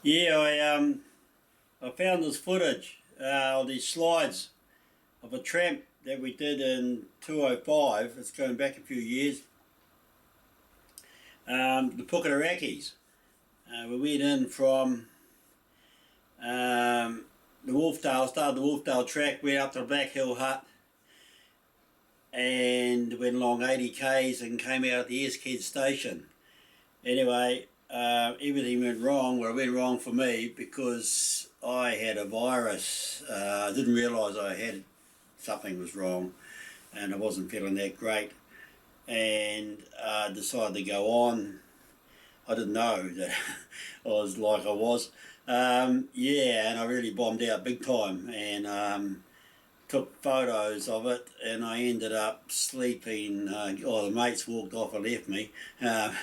Yeah, I found this footage of these slides of a tramp that we did in 205. It's going back a few years. The Puketerakis. We went in from the Wolfdale, started the Wolfdale track, went up to the Black Hill Hut, and went along 80 k's and came out at the Eskhead station. Anyway, everything went wrong. Well, it went wrong for me because I had a virus. I didn't realise I had something was wrong, and I wasn't feeling that great, and decided to go on. I didn't know that I was like I was. Yeah, and I really bombed out big time, and took photos of it, and I ended up sleeping. The mates walked off and left me, yeah,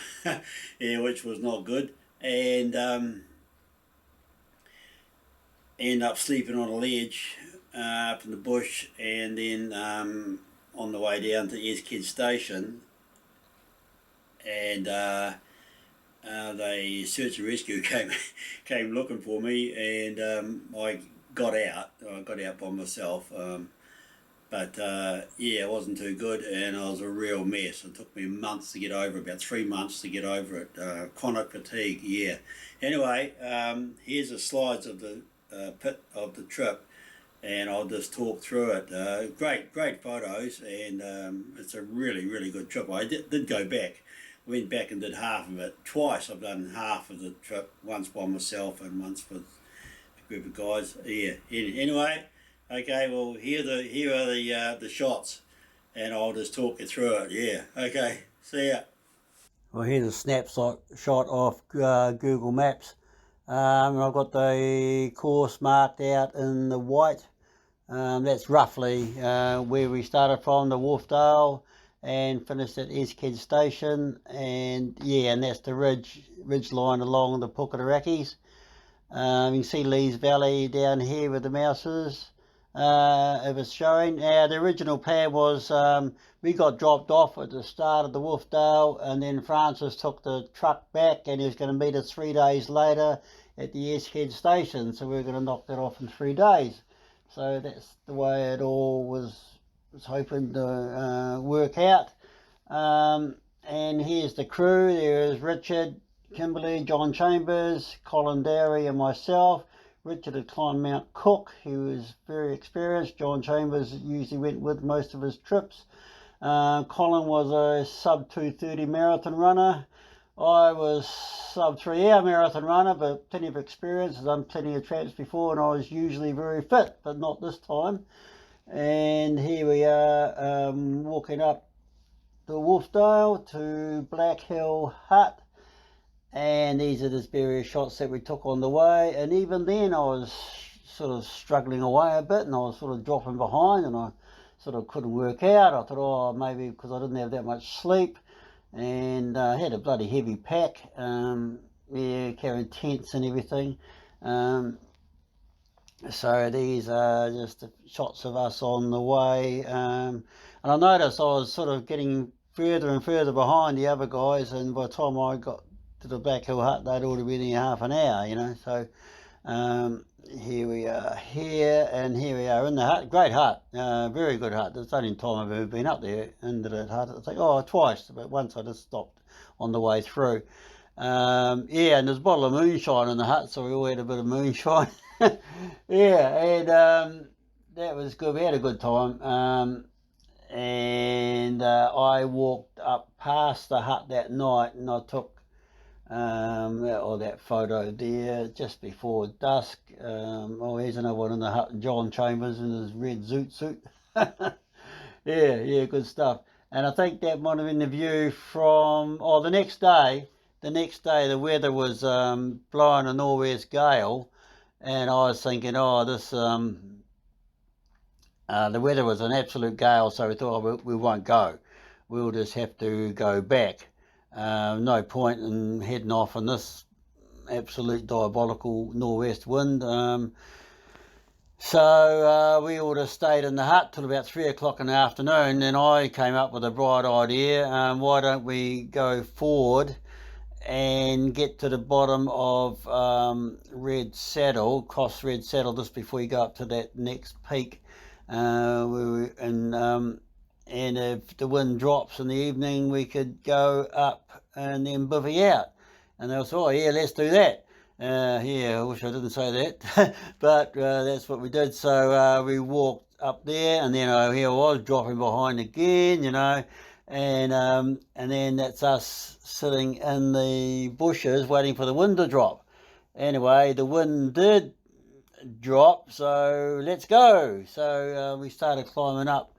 which was not good, and ended up sleeping on a ledge up in the bush, and then on the way down to Eskhead station, and the search and rescue came looking for me, and I got out. I got out by myself, but yeah, it wasn't too good, and I was a real mess. It took me months to get over, about 3 months to get over it. Chronic fatigue, yeah. Anyway, here's the slides of the pit of the trip, and I'll just talk through it. Great photos, and it's a really good trip. I did go back. Went back and did half of it. Twice I've done half of the trip, once by myself and once with a group of guys. Yeah. Anyway, okay. Well, here are the shots, and I'll just talk you through it. Yeah. Okay. See ya. Well, here's a snapshot shot off Google Maps. I've got the course marked out in the white. That's roughly where we started from, the Wolfdale, and finished at Eskhead station, and yeah, and that's the ridge line along the Puketerakis. You can see Lee's Valley down here with the mouse is. It was showing. The original plan was we got dropped off at the start of the Wolfdale, and then Francis took the truck back, and he was going to meet us 3 days later at the Eskhead station, so we were going to knock that off in 3 days. So that's the way it all was hoping to work out. And here's the crew. There is Richard, Kimberly, John Chambers, Colin Dowry and myself. Richard had climbed Mount Cook. He was very experienced. John Chambers usually went with most of his trips. Colin was a sub 2:30 marathon runner. I was sub 3-hour marathon runner, but plenty of experience. I've done plenty of tramps before, and I was usually very fit, but not this time. And here we are, walking up the Wolfdale to Black Hill Hut, and these are the various shots that we took on the way. And even then I was sort of struggling away a bit, and I was sort of dropping behind, and I sort of couldn't work out. I thought, oh, maybe because I didn't have that much sleep, and I had a bloody heavy pack, yeah, carrying tents and everything. So these are just the shots of us on the way, and I noticed I was sort of getting further and further behind the other guys, and by the time I got to the Black Hill Hut, they'd already been here half an hour, you know. So here we are here, and here we are in the hut. Great hut, very good hut. It's the only time I've ever been up there into that hut. It's like, oh, twice, but once I just stopped on the way through. Yeah, and there's a bottle of moonshine in the hut, so we all had a bit of moonshine. Yeah, and that was good. We had a good time. And I walked up past the hut that night, and I took that photo there just before dusk. Oh, here's another one in the hut, John Chambers in his red zoot suit. Yeah, good stuff. And I think that might have been the view from, the next day. The next day the weather was blowing a northwest gale, and I was thinking, this the weather was an absolute gale, so we thought, we won't go. We'll just have to go back. No point in heading off in this absolute diabolical northwest wind. So we all just stayed in the hut till about 3 o'clock in the afternoon. Then I came up with a bright idea. Why don't we go forward and get to the bottom of Red Saddle, cross Red Saddle just before you go up to that next peak. And if the wind drops in the evening, we could go up and then bivvy out. And they was, oh yeah, let's do that. Yeah, I wish I didn't say that, but that's what we did. So we walked up there, and then here I was dropping behind again, and then that's us sitting in the bushes waiting for the wind to drop. Anyway, the wind did drop, so let's go. So we started climbing up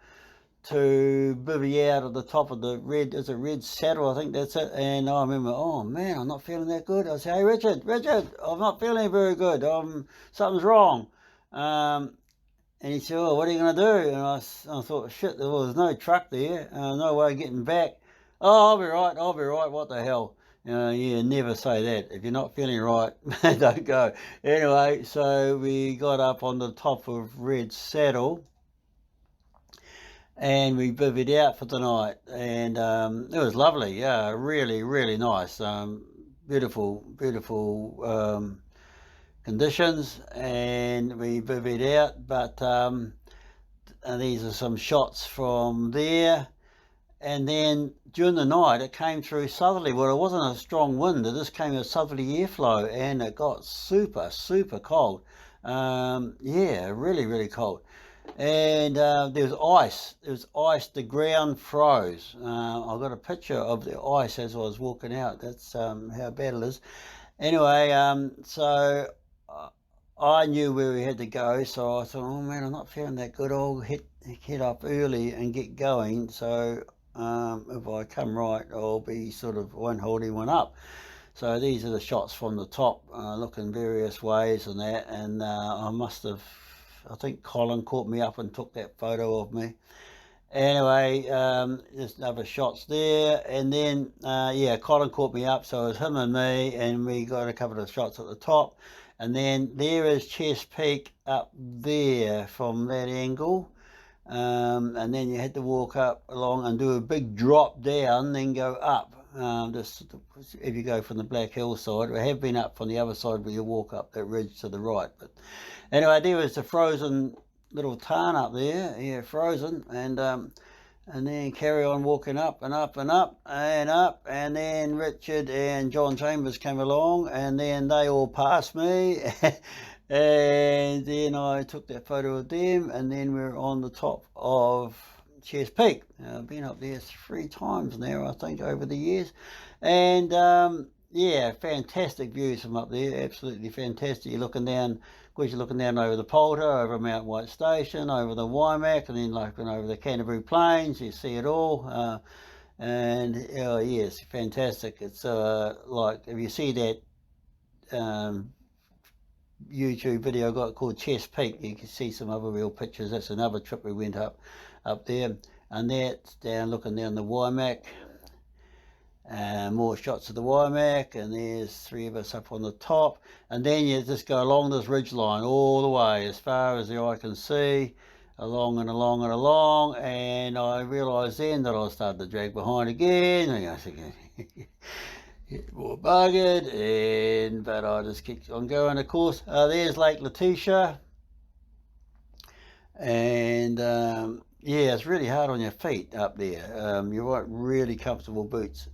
to bivvy out at the top of the Red Saddle, I think that's it. And I remember, oh man, I'm not feeling that good. I say, hey Richard, I'm not feeling very good. Something's wrong. And he said, oh, what are you going to do? And I thought, shit, there was no truck there, no way of getting back. Oh, I'll be right, what the hell? Yeah, never say that. If you're not feeling right, don't go. Anyway, so we got up on the top of Red Saddle, and we bivvied out for the night, and it was lovely. Yeah, really, really nice. Beautiful conditions, and we bivvied out. But these are some shots from there. And then during the night, it came through southerly. Well, it wasn't a strong wind. It just came a southerly airflow, and it got super, super cold. Yeah, really, really cold. And there was ice. There was ice. The ground froze. I got a picture of the ice as I was walking out. That's how bad it is. Anyway, so I knew where we had to go, so I thought, oh man, I'm not feeling that good. I'll head up early and get going. So if I come right, I'll be sort of one holding one up. So these are the shots from the top, looking various ways and that. And I think Colin caught me up and took that photo of me. Anyway, there's other shots there, and then yeah, Colin caught me up, so it was him and me, and we got a couple of shots at the top. And then there is Chess Peak up there from that angle. And then you had to walk up along and do a big drop down, then go up. Just if you go from the Black Hill side, we have been up from the other side where you walk up that ridge to the right. But anyway, there was the frozen little tarn up there, yeah, frozen, and then carry on walking up and up and up and up, and then Richard and John Chambers came along, and then they all passed me. And then I took that photo of them, and then we're on the top of Chess Peak. I've been up there 3 times now, I think, over the years. And yeah, fantastic views from up there, absolutely fantastic. You're looking down, of course, you're looking down over the Polter, over Mount White Station, over the Waimak, and then looking over the Canterbury Plains. You see it all. And oh, yes, fantastic. It's like, if you see that YouTube video I got called Chess Peak, you can see some other real pictures. That's another trip we went up there, and that's down looking down the Waimak. More shots of the Waimak, and there's 3 of us up on the top, and then you just go along this ridge line all the way as far as the eye can see, along and along and along. And I realised then that I started to drag behind again, and I think get more buggered, but I just keep on going. Of course, there's Lake Letitia, and yeah, it's really hard on your feet up there. You want really comfortable boots,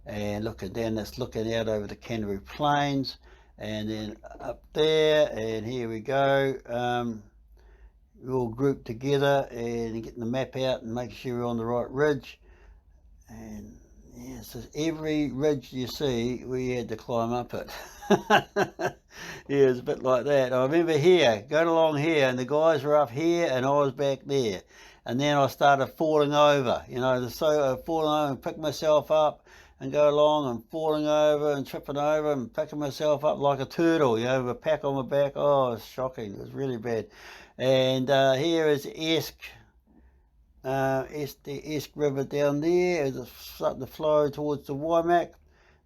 And looking down, that's looking out over the Canterbury Plains, and then up there, and here we go. We're all grouped together and getting the map out and making sure we're on the right ridge. And yeah, so every ridge you see, we had to climb up it. Yeah, it's a bit like that. I remember here, going along here, and the guys were up here, and I was back there. And then I started falling over, falling over and picking myself up and go along and falling over and tripping over and picking myself up like a turtle, with a pack on my back. Oh, it was shocking. It was really bad. And here is Esk. The Esk River down there is starting to flow towards the Waimak.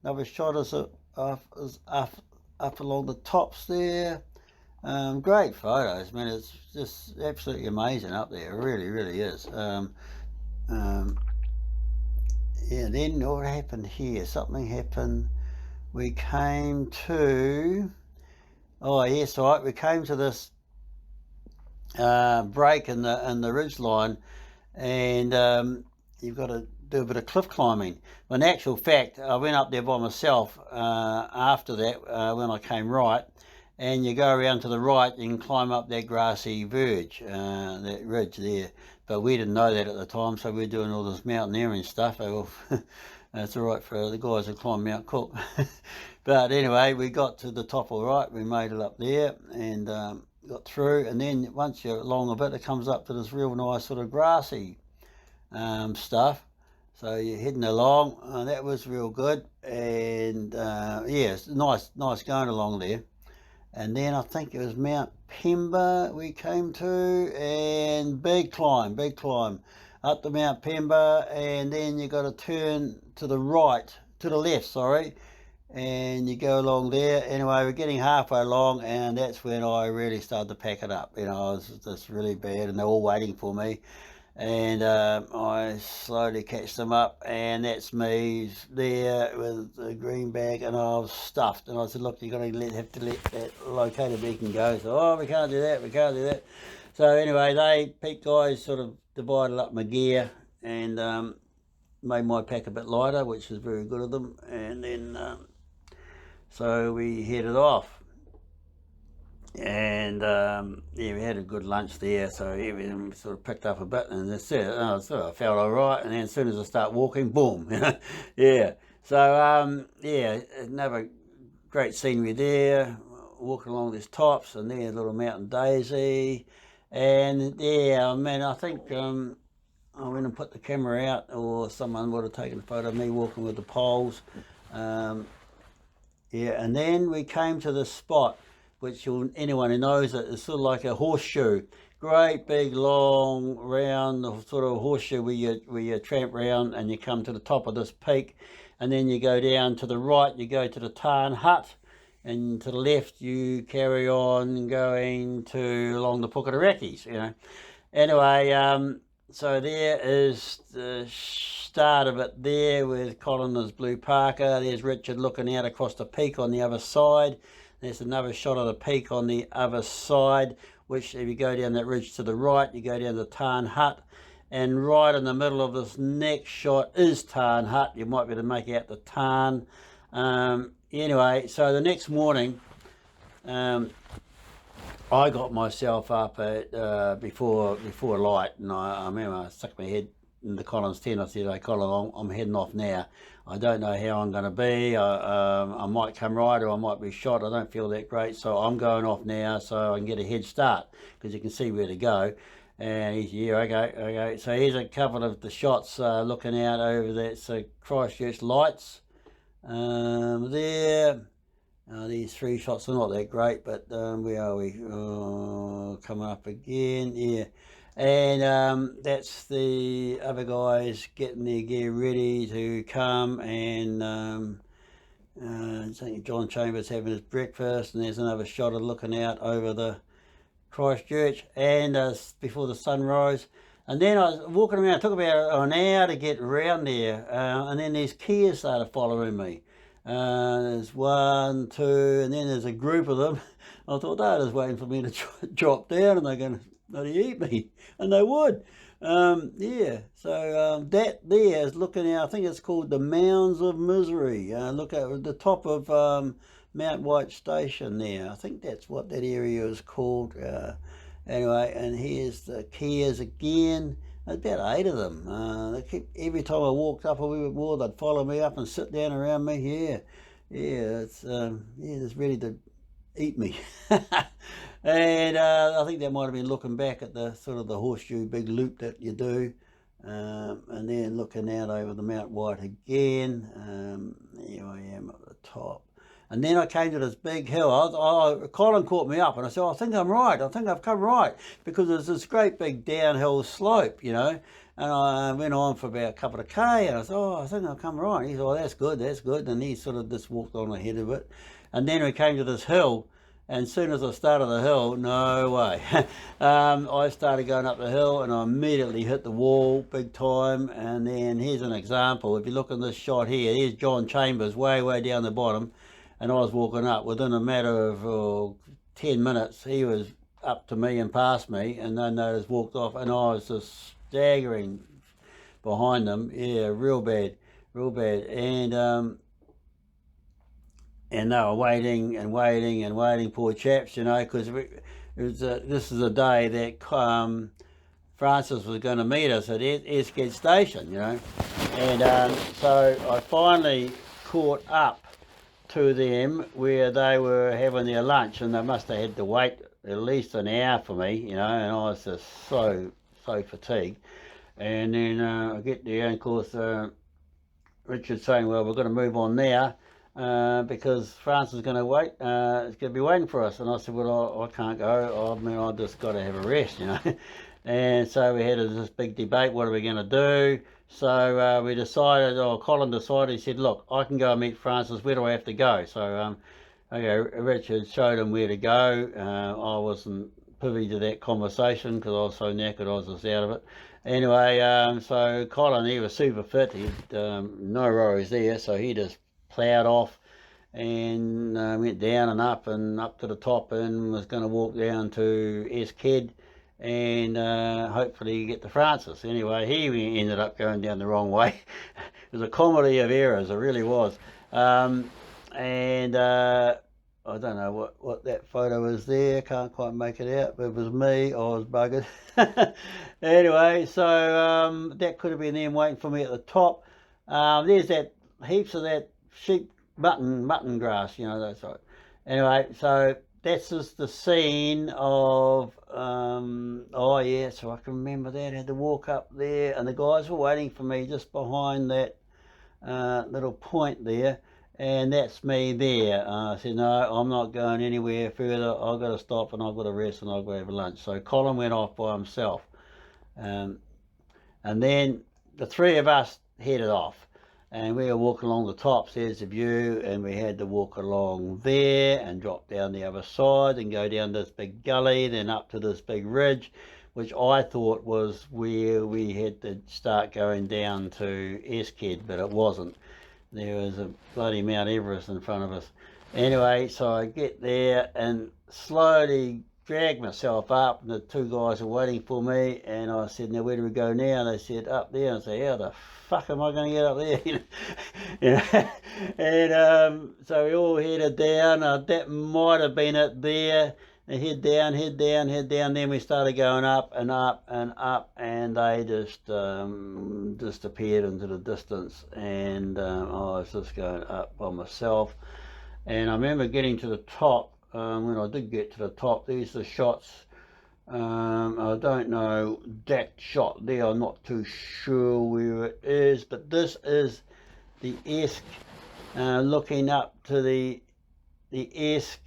Another shot is up along the tops there. Great photos. I mean, it's just absolutely amazing up there. It really, really is. yeah, then what happened here? Something happened. We came to, oh yes, right. We came to this break in the ridge line, and you've got to do a bit of cliff climbing. But in actual fact, I went up there by myself after that when I came right, and you go around to the right, you can climb up that grassy verge, that ridge there. But we didn't know that at the time, so we were doing all this mountaineering stuff. That's all right for the guys who climb Mount Cook. But anyway, we got to the top all right. We made it up there and got through. And then once you're along a bit, it comes up to this real nice sort of grassy stuff. So you're heading along. That was real good. And yeah, it's nice going along there. And then I think it was Mount Pemba we came to, and big climb up to Mount Pemba, and then you got to turn to the left, sorry, and you go along there. Anyway, we're getting halfway along, and that's when I really started to pack it up. You know, I was just really bad, and they're all waiting for me. And I slowly catch them up, and that's me there with the green bag, and I was stuffed. And I said, look, you're going to have to let that locator beacon go. So, oh, we can't do that. So anyway, they peak guys sort of divided up my gear and made my pack a bit lighter, which was very good of them. And then so we headed off. And yeah, we had a good lunch there, so everything sort of picked up a bit, and that's it. I felt all right, and then as soon as I start walking, boom, yeah. So yeah, another great scenery there, walking along these tops, and there's a little mountain daisy, and yeah, man, I think I went and put the camera out, or someone would have taken a photo of me walking with the poles. Yeah, and then we came to this spot, which anyone who knows it is sort of like a horseshoe, great big long round sort of horseshoe where you tramp round and you come to the top of this peak, and then you go down to the right, you go to the Tarn Hut, and to the left you carry on going to along the Puketerakis, you know. Anyway, so there is the start of it there with Colin's blue parka. There's Richard looking out across the peak on the other side. There's another shot of the peak on the other side, which if you go down that ridge to the right, you go down to Tarn Hut, and right in the middle of this next shot is Tarn Hut. You might be able to make out the Tarn. Anyway, so the next morning, I got myself up at before light, and I remember I stuck my head in the Colin's tent. I said, "Hey, Colin, I'm heading off now. I don't know how I'm going to be. I might come right, or I might be shot. I don't feel that great, so I'm going off now so I can get a head start, because you can see where to go." And he's, yeah, okay. So here's a couple of the shots looking out over that Christchurch lights there. These three shots are not that great, but where are we? Coming up again, yeah. And that's the other guys getting their gear ready to come, and I think John Chambers having his breakfast, and there's another shot of looking out over the Christchurch, and before the sunrise. And then I was walking around. It took about an hour to get around there, and then these Kias started following me. There's one, two, and then there's a group of them. I thought they're just waiting for me to drop down, and they're going to bloody eat me, and they would. Yeah, so that there is looking out. I think it's called the Mounds of Misery. Look at the top of Mount White Station there. I think that's what that area is called. Anyway, and here's the Kias again. There's about 8 of them. They keep, every time I walked up a wee bit more, they'd follow me up and sit down around me. Yeah, it's it's ready to eat me. And I think they might have been looking back at the sort of the horseshoe big loop that you do, and then looking out over the Mount White again. Here I am at the top. And then I came to this big hill. Colin caught me up, and I said, I think I'm right. I think I've come right, because there's this great big downhill slope, you know. And I went on for about a couple of K, and I thought, I think I've come right. He said, that's good. And he sort of just walked on ahead of it. And then we came to this hill, And as soon as I started the hill, no way. I started going up the hill and I immediately hit the wall big time. And then here's an example. If you look in this shot here, here's John Chambers way down the bottom, and I was walking up. Within a matter of 10 minutes, he was up to me and past me, and then they just walked off, and I was just staggering behind them. Yeah, real bad. And they were waiting and waiting, poor chaps, you know, because this is a day that Francis was going to meet us at Eskead Station, you know. And so I finally caught up to them where they were having their lunch, and they must have had to wait at least an hour for me, you know, and I was just so fatigued. And then I get there, and of course Richard's saying, well, we're going to move on now because Francis is going to wait, it's going to be waiting for us. And I said, well, I can't go, I mean, I just got to have a rest, you know. And so we had this big debate, what are we going to do? So we decided, Colin decided, he said, look, I can go and meet Francis, where do I have to go? So Richard showed him where to go. I wasn't privy to that conversation because I was so knackered, I was just out of it. Anyway, so Colin, he was super fit, he had no worries there, so he just ploughed off and went down and up to the top, and was going to walk down to Eskead and hopefully get to Francis. Anyway, he ended up going down the wrong way. It was a comedy of errors, it really was. I don't know what that photo is there, can't quite make it out, but it was me, I was buggered. Anyway, so that could have been them waiting for me at the top. There's that heaps of that sheep mutton grass, you know, that's right. Anyway, so that's just the scene of, oh yeah, so I can remember that, I had to walk up there, and the guys were waiting for me just behind that little point there. And that's me there. I said, no, I'm not going anywhere further. I've got to stop and I've got to rest and I've got to have lunch. So Colin went off by himself. And then the three of us headed off. And we were walking along the tops, there's the view, and we had to walk along there and drop down the other side and go down this big gully, then up to this big ridge, which I thought was where we had to start going down to Eskead, but it wasn't. There was a bloody Mount Everest in front of us. Anyway, so I get there and slowly drag myself up, and the two guys are waiting for me, and I said, now where do we go now? And they said, up there. And I said, how the fuck am I going to get up there? You know? And so we all headed down. That might have been it there. And head down. Then we started going up and up and up, and they just disappeared into the distance. And I was just going up by myself. And I remember getting to the top. When I did get to the top, these are the shots. I don't know that shot there. I'm not too sure where it is, but this is the Esk, looking up to the Esk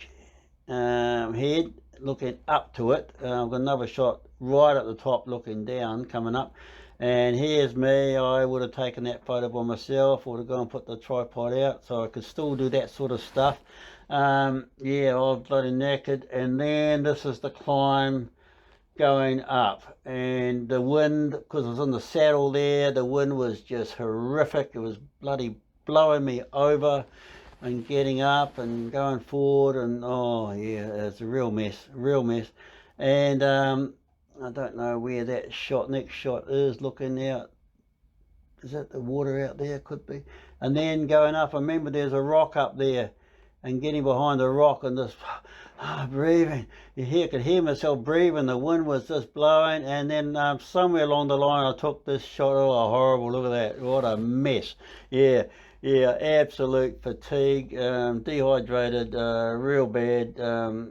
head, looking up to it. I've got another shot right at the top looking down, coming up, and here's me. I would have taken that photo by myself, or would have gone and put the tripod out so I could still do that sort of stuff. Yeah, I was bloody knackered. And then this is the climb going up, and the wind, because I was in the saddle there, the wind was just horrific. It was bloody blowing me over and getting up and going forward, and oh yeah, it's a real mess. And I don't know where that next shot is, looking out. Is that the water out there? Could be. And then going up, I remember there's a rock up there, and getting behind the rock and just breathing. I could hear myself breathing. The wind was just blowing, and then somewhere along the line I took this shot. Oh, horrible! Look at that! What a mess! Yeah, absolute fatigue, dehydrated, real bad.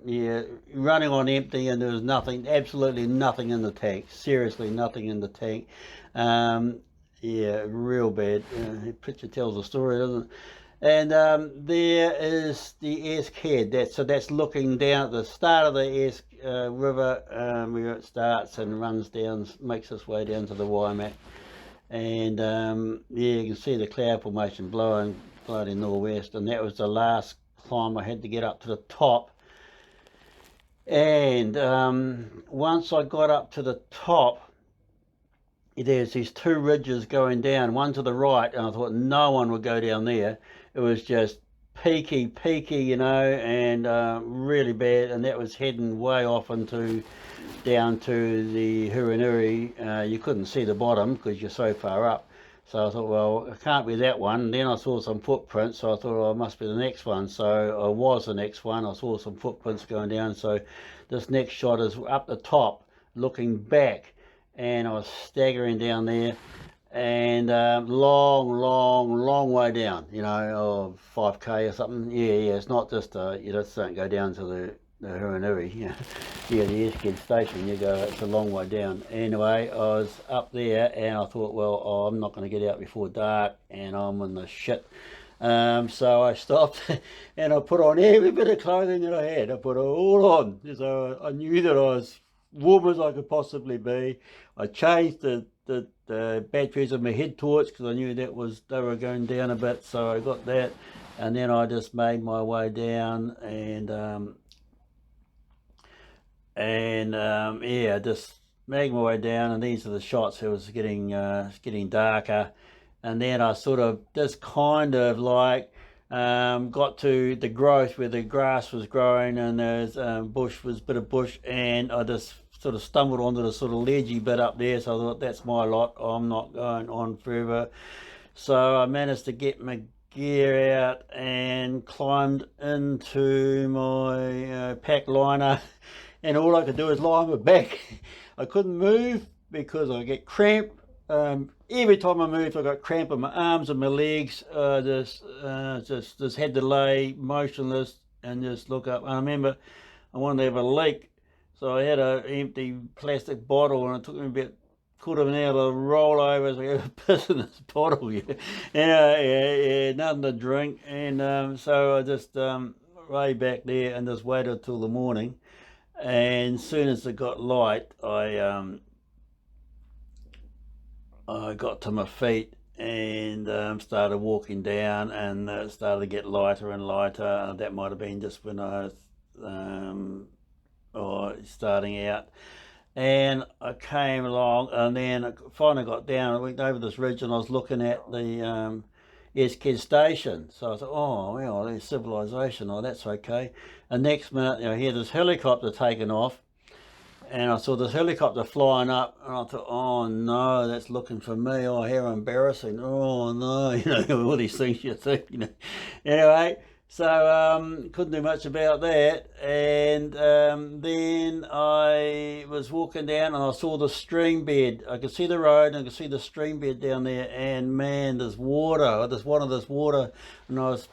Yeah, running on empty, and there was nothing, absolutely nothing in the tank. Seriously, nothing in the tank. Yeah, real bad. The picture tells the story, doesn't it? And there is the Esk head. That's looking down at the start of the Esk river, where it starts and runs down, makes its way down to the Waimak. And yeah, you can see the cloud formation blowing northwest. And that was the last climb I had to get up to the top. And once I got up to the top, there's these two ridges going down, one to the right, and I thought no one would go down there. It was just peaky, you know, and really bad, and that was heading way off into down to the Hurinuri. You couldn't see the bottom because you're so far up. So I thought, well, it can't be that one. And then I saw some footprints, so I thought, well, it must be the next one. So I was the next one. I saw some footprints going down. So this next shot is up the top, looking back, and I was staggering down there, and long way down, you know, 5k or something. Yeah, it's not just, you just don't go down to the Hurinuri, you know. Yeah, the Eskid station, you go, it's a long way down. Anyway, I was up there and I thought, well, I'm not going to get out before dark and I'm in the shit. So I stopped and I put on every bit of clothing that I had. I put it all on. So I knew that I was warm as I could possibly be. I changed the batteries of my head torch because I knew that they were going down a bit. So I got that, and then I just made my way down yeah, just made my way down, and these are the shots. It was getting darker, and then I sort of just kind of like got to the growth where the grass was growing, and there's bush was a bit of bush, and I just sort of stumbled onto the sort of ledgy bit up there. So I thought, that's my lot, I'm not going on further. So I managed to get my gear out and climbed into my pack liner, and all I could do is lie on my back. I couldn't move because I get cramp. Every time I moved, I got cramp in my arms and my legs. Just had to lay motionless and just look up. And I remember I wanted to have a leak, so I had an empty plastic bottle, and it took me about quarter of an hour to roll over, so I had a piss in this bottle. Yeah, nothing to drink, and so I just lay back there and just waited till the morning. And as soon as it got light, I got to my feet and started walking down, and it started to get lighter and lighter. That might have been just when I was starting out. And I came along, and then I finally got down. I went over this ridge, and I was looking at the SK station. So I thought, oh, well, there's civilization. Oh, that's okay. And next minute, you know, I hear this helicopter taking off, and I saw this helicopter flying up, and I thought, oh no, that's looking for me. Oh, how embarrassing. Oh no, you know, all these things you think, you know. Anyway, so couldn't do much about that. And then I was walking down, and I saw the stream bed. I could see the road, and I could see the stream bed down there, and man, there's water. There's one of this water, and I was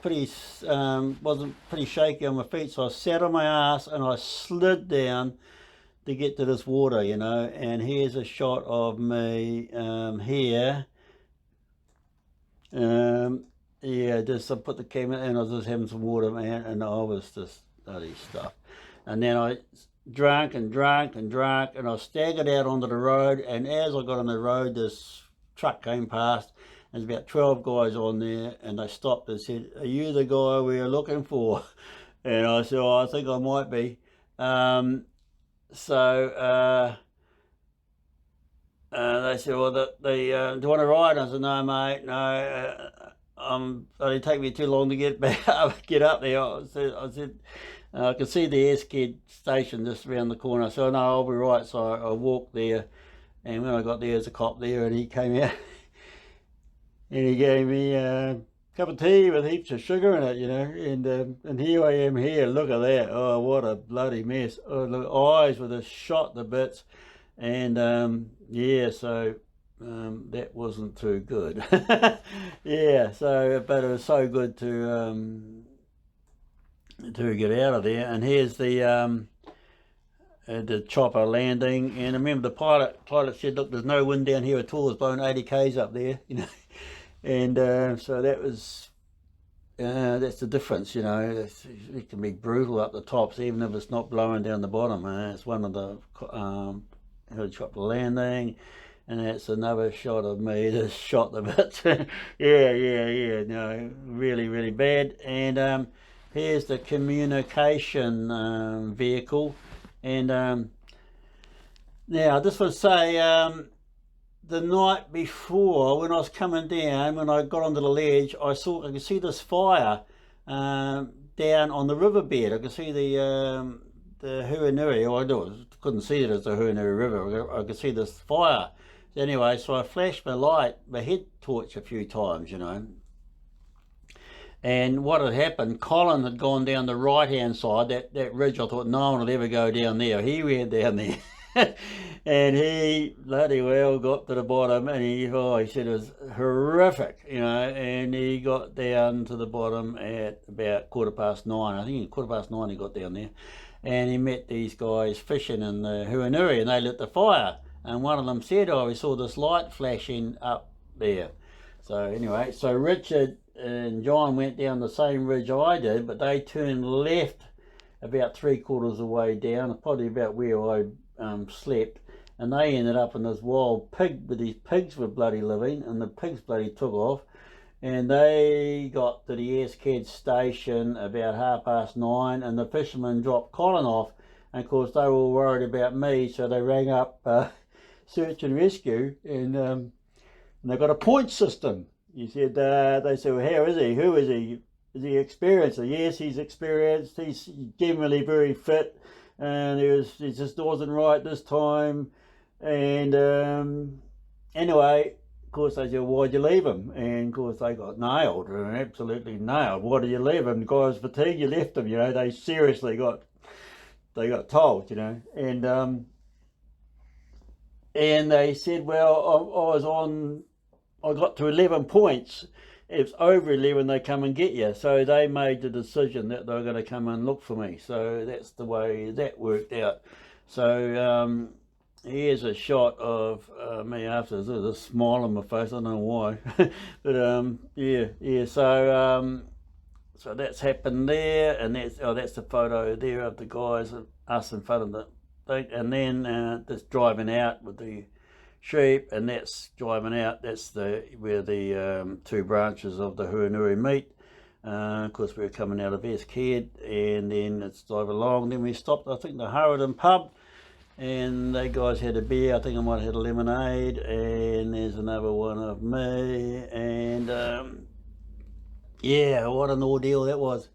wasn't pretty shaky on my feet, so I sat on my ass and I slid down to get to this water, you know. And here's a shot of me here. Yeah, just I put the camera in, I was just having some water, man, and I was just bloody stuff. And then I drank and I staggered out onto the road, and as I got on the road, this truck came past. There's about 12 guys on there, and they stopped and said, "Are you the guy we are looking for?" And I said, "Oh, I think I might be." So they said, "Well, do you want to ride?" I said, "No, mate, no. It'd take me too long to get back up, get up there." I said, I could see the Eskid station just around the corner. I said, "No, I'll be right." So I walked there, and when I got there, there's a cop there, and he came out and he gave me a cup of tea with heaps of sugar in it, you know. And here I am here. Look at that. Oh, what a bloody mess. Oh, the eyes were just shot to bits. And yeah, so that wasn't too good. Yeah, so but it was so good to get out of there. And here's the chopper landing. And I remember the pilot said, "Look, there's no wind down here at all. It's blowing 80 k's up there," you know. And so that was that's the difference, you know. It can be brutal up the tops, even if it's not blowing down the bottom. It's one of the helicopter landing, and that's another shot of me just shot the bits. Yeah, no, really bad. And here's the communication vehicle, And now I just want to say, the night before, when I was coming down, when I got onto the ledge, I could see this fire down on the riverbed. I could see the Huanui, or I couldn't see it as the Huanui River. I could see this fire. Anyway, so I flashed my head torch a few times, And what had happened, Colin had gone down the right-hand side, that ridge. I thought no one would ever go down there. He went down there. And he bloody well got to the bottom, and he said it was horrific, and he got down to the bottom at about 9:15. I think at 9:15 he got down there, and he met these guys fishing in the Huanui, and they lit the fire, and one of them said, we saw this light flashing up there. So anyway, so Richard and John went down the same ridge I did, but they turned left about 3/4 of the way down, probably about where I slept, and they ended up in this wild pig where these pigs were bloody living, and the pigs bloody took off, and they got to the Escad station about 9:30, and the fishermen dropped Colin off, and of course they were all worried about me, so they rang up search and rescue, and they got a point system. They said, well, how is he? Who is he? Is he experienced? Yes, he's experienced. He's generally very fit, and he just wasn't right this time. And anyway, of course they said, why'd you leave him? And of course they got nailed, absolutely nailed. Why did you leave him? The guy was fatigued, you left him. They seriously got told, and they said, well, I got to 11 points. If it's over 11, they come and get you. So they made the decision that they were going to come and look for me. So that's the way that worked out. So here's a shot of me after. There's a smile on my face. I don't know why. But yeah. So that's happened there, and that's the photo there of the guys, us in front of the thing, and then just driving out with the sheep, and that's driving out. That's where the two branches of the Huanui meet. Of course, we were coming out of Escad, and then it's driving along. Then we stopped, I think, the Harraden pub, and they guys had a beer. I think I might have had a lemonade, and there's another one of me, and yeah, what an ordeal that was.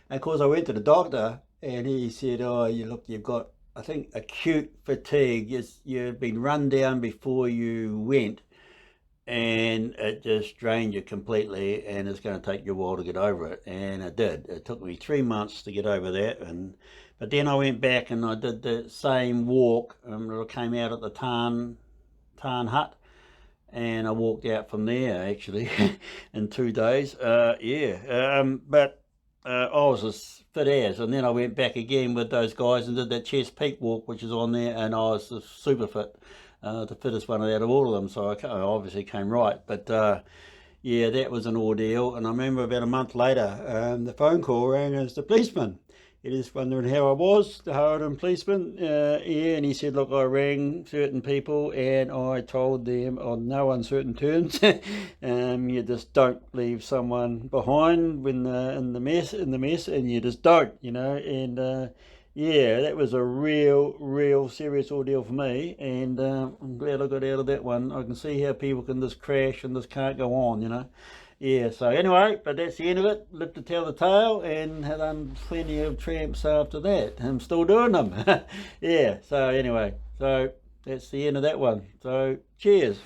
And of course, I went to the doctor, and he said, you've got, I think, acute fatigue. You've been run down before you went, and it just drained you completely, and it's going to take you a while to get over it. And it did. It took me 3 months to get over that. But then I went back and I did the same walk. I came out at the Tarn Hut, and I walked out from there actually in 2 days. But I was as fit as, and then I went back again with those guys and did that Chest Peak walk, which is on there, and I was super fit, the fittest one out of all of them, so I obviously came right. But yeah, that was an ordeal. And I remember about a month later, the phone call rang as the policeman. He was wondering how I was, the Harraden policeman, and he said, look, I rang certain people and I told them on no uncertain terms, you just don't leave someone behind when in the mess, and you just don't, and yeah, that was a real serious ordeal for me, and I'm glad I got out of that one. I can see how people can just crash and just can't go on, Yeah, so anyway, but that's the end of it. Lived to tell the tale, and had done plenty of tramps after that. I'm still doing them. Yeah, so anyway, so that's the end of that one. So cheers.